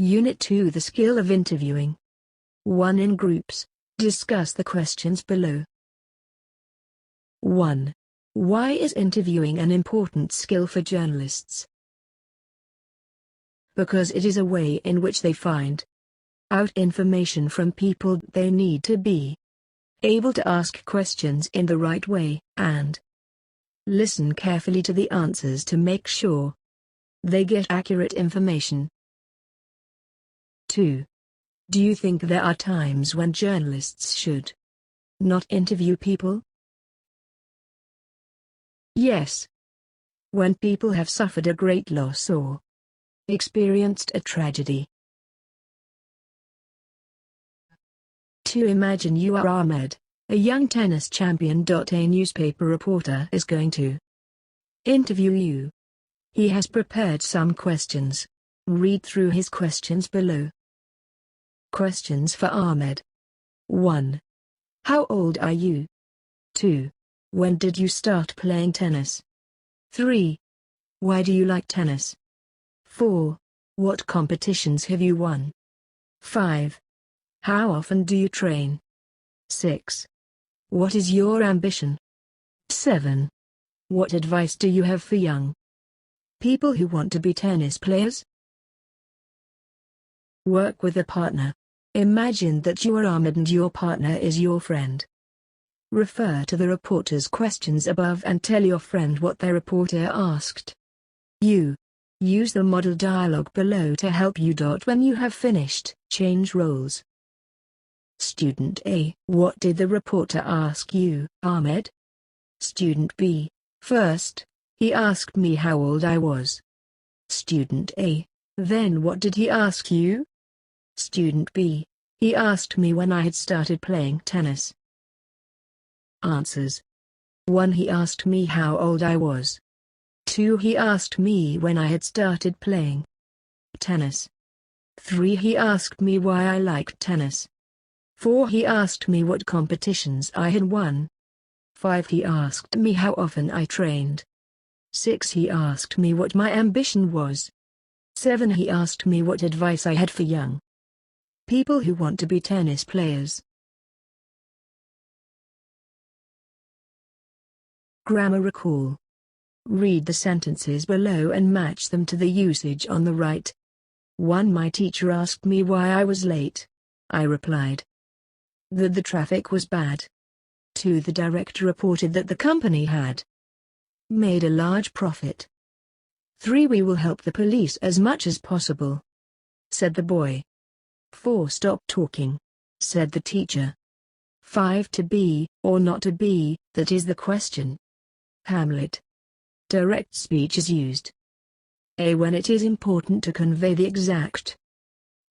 Unit 2, the skill of interviewing. 1. In groups, discuss the questions below. 1. Why is interviewing an important skill for journalists? Because it is a way in which they find out information from people they need to be able to ask questions in the right way, and listen carefully to the answers to make sure they get accurate information. 2. Do you think there are times when journalists should not interview people? Yes. When people have suffered a great loss or experienced a tragedy. 2. Imagine you are Ahmed, a young tennis champion. A newspaper reporter is going to interview you. He has prepared some questions. Read through his questions below. Questions for Ahmed. 1. How old are you? 2. When did you start playing tennis? 3. Why do you like tennis? 4. What competitions have you won? 5. How often do you train? 6. What is your ambition? 7. What advice do you have for young people who want to be tennis players? Work with a partner. Imagine that you are Ahmed and your partner is your friend. Refer to the reporter's questions above and tell your friend what the reporter asked you. Use the model dialogue below to help you. When you have finished, change roles. Student A. What did the reporter ask you, Ahmed? Student B. First, he asked me how old I was. Student A. Then what did he ask you? Student B. He asked me when I had started playing tennis. Answers. 1. He asked me how old I was. 2. He asked me when I had started playing tennis. 3. He asked me why I liked tennis. 4. He asked me what competitions I had won. 5. He asked me how often I trained. 6. He asked me what my ambition was. 7. He asked me what advice I had for young people who want to be tennis players. Grammar recall. Read the sentences below and match them to the usage on the right. 1. My teacher asked me why I was late. I replied that the traffic was bad. 2. The director reported that the company had made a large profit. 3. We will help the police as much as possible, said the boy. 4. Stop talking, said the teacher. 5. To be, or not to be, that is the question. Hamlet. Direct speech is used. A. When it is important to convey the exact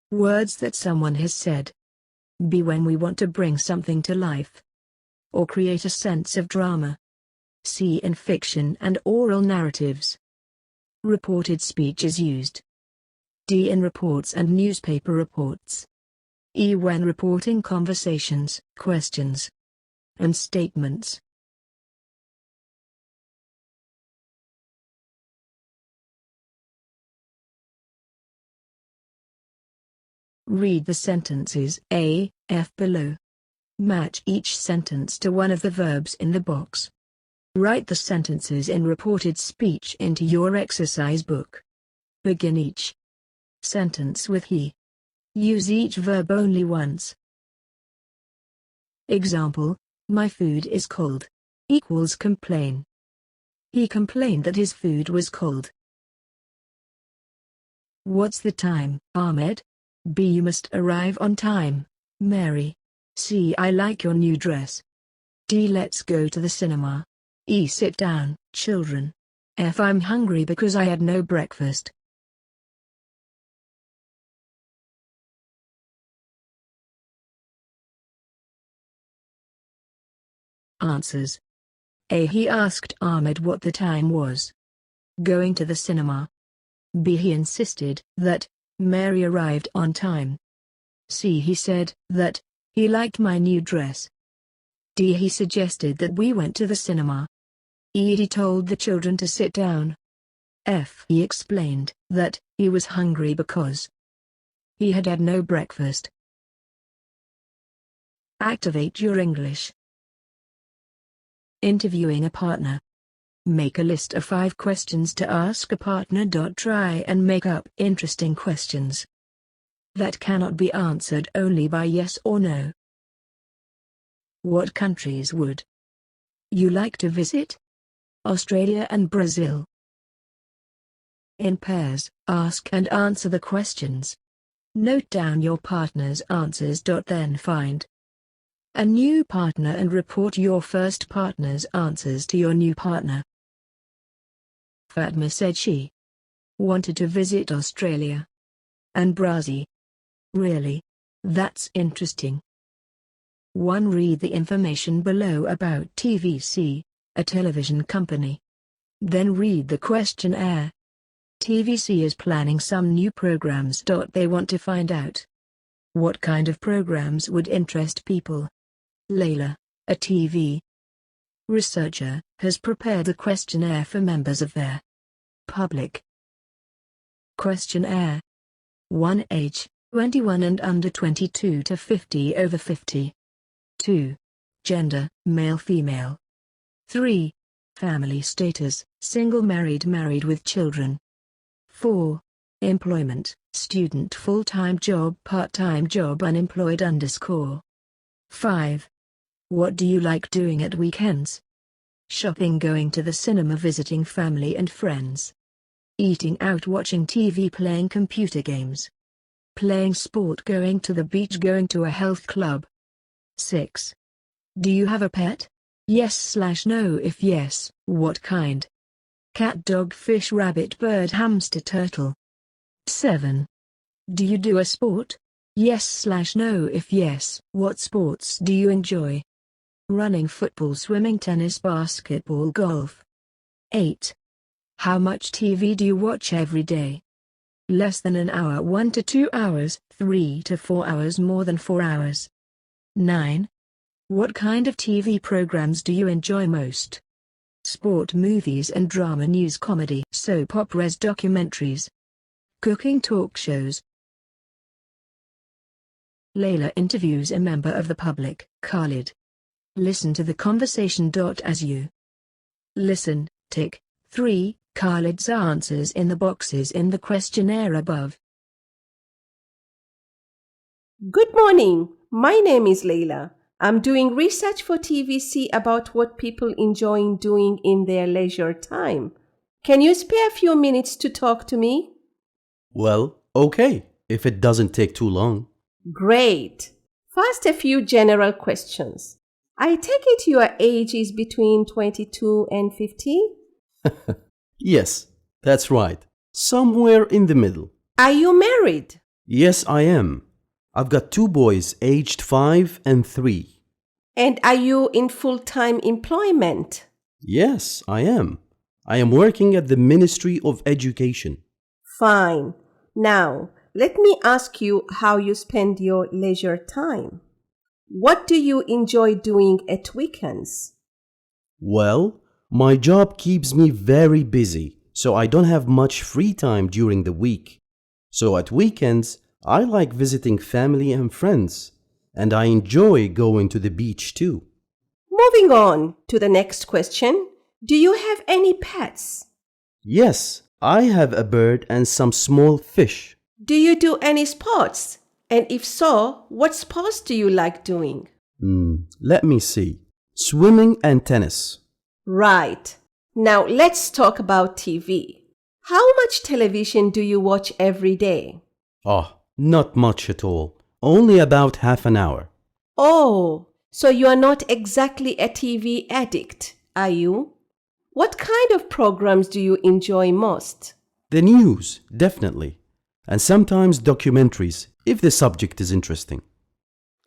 words that someone has said. B. When we want to bring something to life or create a sense of drama. C. In fiction and oral narratives, reported speech is used. D. In reports and newspaper reports. E. When reporting conversations, questions, and statements. Read the sentences A, F below. Match each sentence to one of the verbs in the box. Write the sentences in reported speech into your exercise book. Begin each sentence with he. Use each verb only once. Example: my food is cold. Equals complain. He complained that his food was cold. What's the time, Ahmed? B. You must arrive on time, Mary. C. I like your new dress. D. Let's go to the cinema. E. Sit down, children. F. I'm hungry because I had no breakfast. Answers. A. He asked Ahmed what the time was going to the cinema. B. He insisted that Mary arrived on time. C. He said that he liked my new dress. D. He suggested that we went to the cinema. E. He told the children to sit down. F. He explained that he was hungry because He had had no breakfast. Activate your English. Interviewing a partner. Make a list of 5 questions to ask a partner. Try and make up interesting questions that cannot be answered only by yes or no. What countries would you like to visit? Australia and Brazil. In pairs, ask and answer the questions. Note down your partner's answers. Then find a new partner and report your first partner's answers to your new partner. Fatma said she wanted to visit Australia and Brazil. Really? That's interesting. 1. Read the information below about TVC, a television company. Then read the questionnaire. TVC is planning some new programs. They want to find out what kind of programs would interest people. Layla, a TV researcher, has prepared a questionnaire for members of their public. Questionnaire. 1. Age, 21 and under 22 to 50 over 50. 2. Gender, male female. 3. Family status, single married with children. 4. Employment, student full-time job part-time job unemployed _ 5. What do you like doing at weekends? Shopping, going to the cinema, visiting family and friends. Eating out, watching TV, playing computer games. Playing sport, going to the beach, going to a health club. 6. Do you have a pet? Yes/no. If yes, what kind? Cat, dog, fish, rabbit, bird, hamster, turtle. 7. Do you do a sport? Yes/no. If yes, what sports do you enjoy? Running, football, swimming, tennis, basketball, golf. 8. How much TV do you watch every day? Less than an hour, 1 to 2 hours, 3 to 4 hours, more than 4 hours. 9. What kind of TV programs do you enjoy most? Sport, movies and drama, news, comedy, soap operas, documentaries, cooking, talk shows. Layla interviews a member of the public, Khalid. Listen to the conversation. As you listen, tick 3 Khalid's answers in the boxes in the questionnaire above. Good morning. My name is Layla. I'm doing research for TVC about what people enjoy doing in their leisure time. Can you spare a few minutes to talk to me? Well, okay, if it doesn't take too long. Great. First, a few general questions. I take it your age is between 22 and 50? Yes, that's right. Somewhere in the middle. Are you married? Yes, I am. I've got 2 boys aged 5 and 3. And are you in full-time employment? Yes, I am. I am working at the Ministry of Education. Fine. Now, let me ask you how you spend your leisure time. What do you enjoy doing at weekends? Well, my job keeps me very busy, so I don't have much free time during the week. So at weekends, I like visiting family and friends, and I enjoy going to the beach too. Moving on to the next question. Do you have any pets? Yes, I have a bird and some small fish. Do you do any sports? And if so, what sports do you like doing? Let me see. Swimming and tennis. Right. Now let's talk about TV. How much television do you watch every day? Oh, not much at all. Only about half an hour. Oh, so you are not exactly a TV addict, are you? What kind of programs do you enjoy most? The news, definitely. And sometimes documentaries, if the subject is interesting.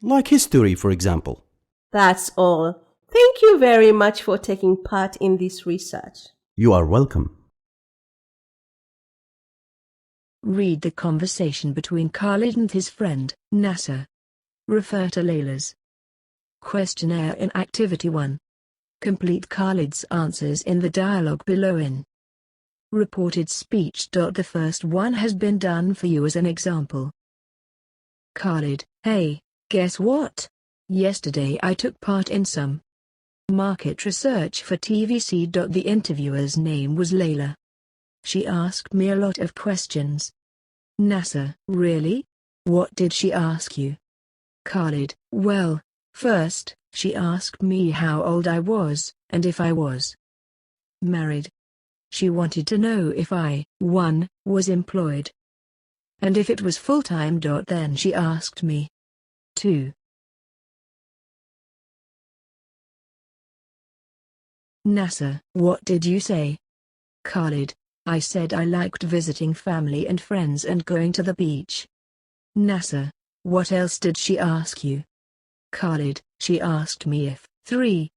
Like history, for example. That's all. Thank you very much for taking part in this research. You are welcome. Read the conversation between Khalid and his friend, Nasser. Refer to Layla's questionnaire in Activity 1. Complete Khalid's answers in the dialogue below in reported speech. The first one has been done for you as an example. Khalid, hey, guess what? Yesterday I took part in some market research for TVC. The interviewer's name was Layla. She asked me a lot of questions. Nasser, really? What did she ask you? Khalid, well, first, she asked me how old I was, and if I was married. She wanted to know if I, 1, was employed, and if it was full-time. Then she asked me 2. Nasser, what did you say? Khalid, I said I liked visiting family and friends and going to the beach. Nasser, what else did she ask you? Khalid, she asked me if 3.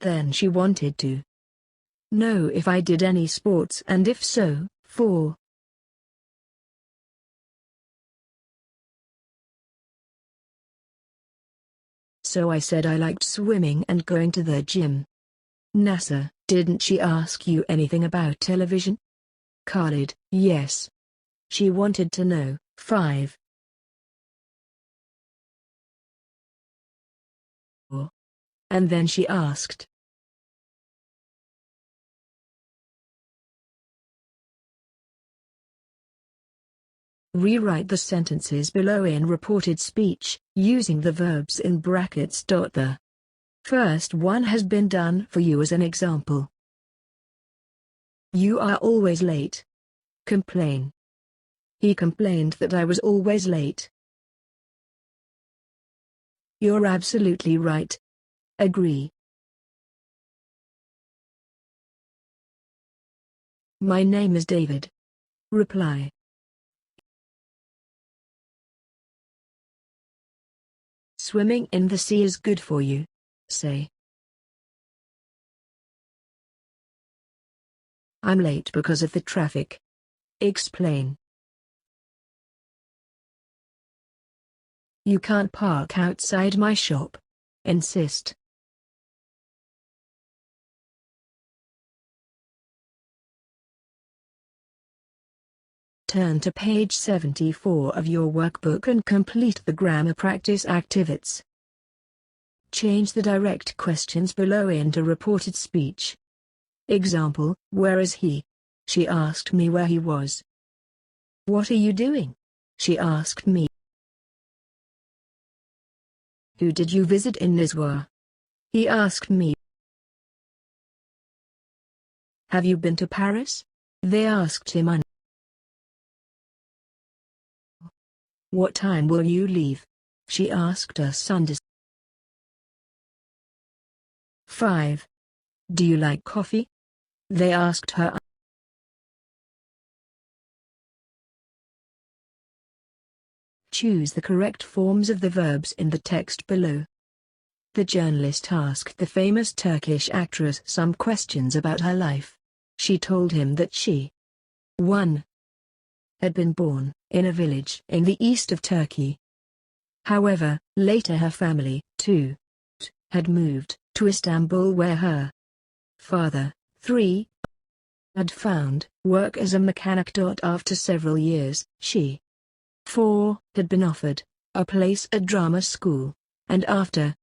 Then she wanted to know if I did any sports and if so, 4. So I said I liked swimming and going to the gym. Nasser, didn't she ask you anything about television? Khalid, yes. She wanted to know, 5. And then she asked. Rewrite the sentences below in reported speech, using the verbs in brackets. The first one has been done for you as an example. You are always late. Complain. He complained that I was always late. You're absolutely right. Agree. My name is David. Reply. Swimming in the sea is good for you. Say. I'm late because of the traffic. Explain. You can't park outside my shop. Insist. Turn to page 74 of your workbook and complete the grammar practice activities. Change the direct questions below into reported speech. Example, where is he? She asked me where he was. What are you doing? She asked me. Who did you visit in Nizwa? He asked me. Have you been to Paris? They asked him. What time will you leave? She asked us. 5. Do you like coffee? They asked her. Choose the correct forms of the verbs in the text below. The journalist asked the famous Turkish actress some questions about her life. She told him that she 1. had been born in a village in the east of Turkey. However, later her family 2. had moved to Istanbul where her father 3. had found work as a mechanic. After several years, she 4. had been offered a place at drama school, and after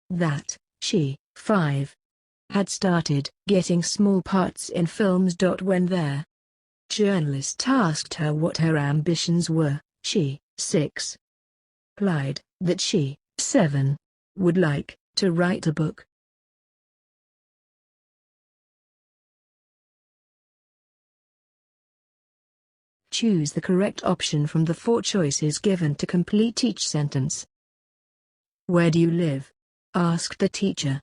that, she 5. had started getting small parts in films. When their journalist asked her what her ambitions were, she 6. replied that she 7. would like to write a book. Choose the correct option from the 4 choices given to complete each sentence. Where do you live? Asked the teacher.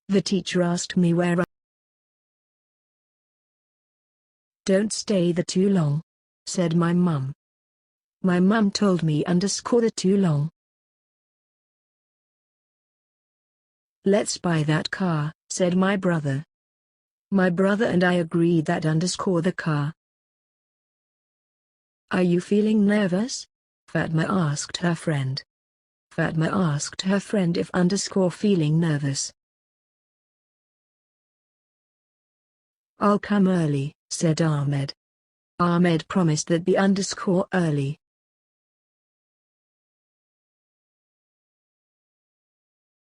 The teacher asked me where I don't stay there too long, said my mum. My mum told me the too long. Let's buy that car, said my brother. My brother and I agreed that the car. Are you feeling nervous? Fatma asked her friend. Fatma asked her friend if feeling nervous. I'll come early, said Ahmed. Ahmed promised that the underscore early